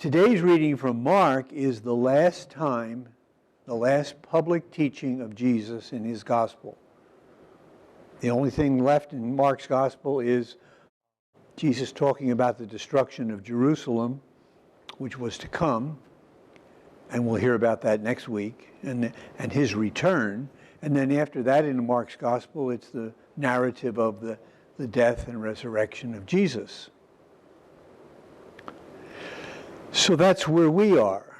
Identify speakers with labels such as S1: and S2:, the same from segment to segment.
S1: Today's reading from Mark is the last public teaching of Jesus in his gospel. The only thing left in Mark's gospel is Jesus talking about the destruction of Jerusalem, which was to come, and we'll hear about that next week, and his return. And then after that in Mark's gospel, it's the narrative of the death and resurrection of Jesus. So that's where we are.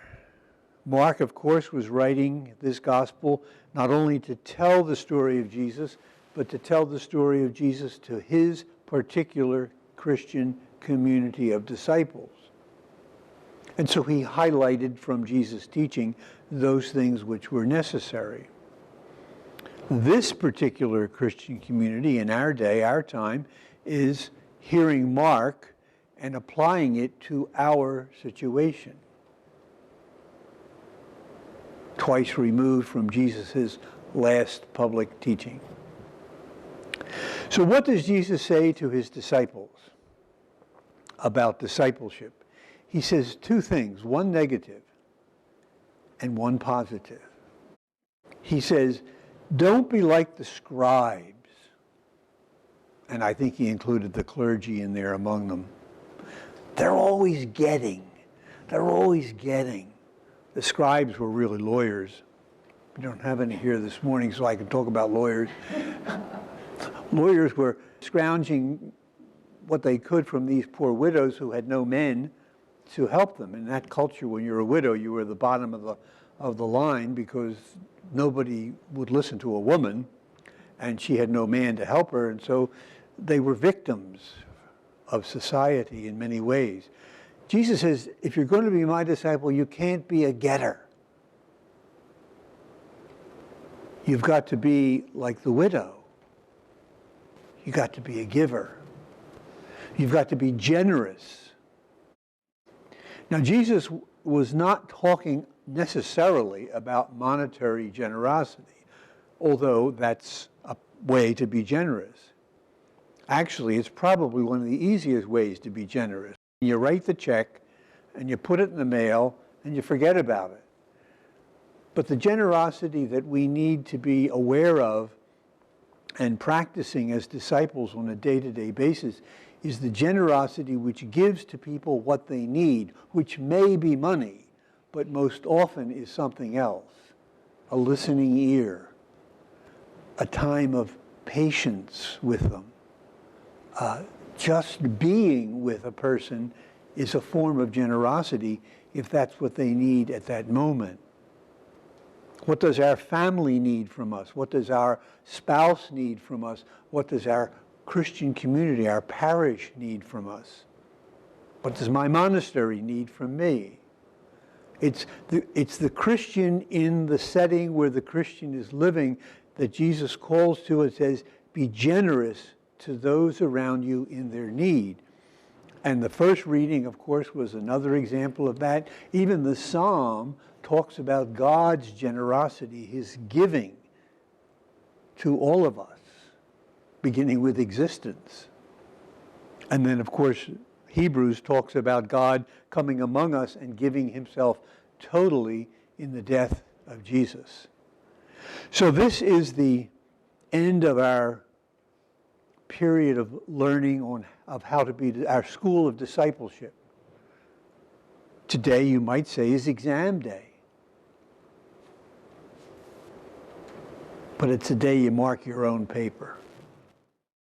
S1: Mark, of course, was writing this gospel not only to tell the story of Jesus, but to tell the story of Jesus to his particular Christian community of disciples. And so he highlighted from Jesus' teaching those things which were necessary. This particular Christian community in our day, our time, is hearing Mark and applying it to our situation. Twice removed from Jesus' last public teaching. So what does Jesus say to his disciples about discipleship? He says two things, one negative and one positive. He says, don't be like the scribes. And I think he included the clergy in there among them. They're always getting. The scribes were really lawyers. We don't have any here this morning, so I can talk about lawyers. Lawyers were scrounging what they could from these poor widows who had no men to help them. In that culture, when you're a widow, you were at the bottom of the line because nobody would listen to a woman, and she had no man to help her, and so they were victims of society in many ways. Jesus says, if you're going to be my disciple, you can't be a getter. You've got to be like the widow. You've got to be a giver. You've got to be generous. Now, Jesus was not talking necessarily about monetary generosity, although that's a way to be generous. Actually, it's probably one of the easiest ways to be generous. You write the check, and you put it in the mail, and you forget about it. But the generosity that we need to be aware of and practicing as disciples on a day-to-day basis is the generosity which gives to people what they need, which may be money, but most often is something else. A listening ear, a time of patience with them. Just being with a person is a form of generosity if that's what they need at that moment. What does our family need from us? What does our spouse need from us? What does our Christian community, our parish need from us? What does my monastery need from me? It's the Christian in the setting where the Christian is living that Jesus calls to and says, be generous to those around you in their need. And the first reading, of course, was another example of that. Even the Psalm talks about God's generosity, his giving to all of us, beginning with existence. And then, of course, Hebrews talks about God coming among us and giving himself totally in the death of Jesus. So this is the end of our period of learning of how to be our school of discipleship. Today, you might say, is exam day. But it's a day you mark your own paper.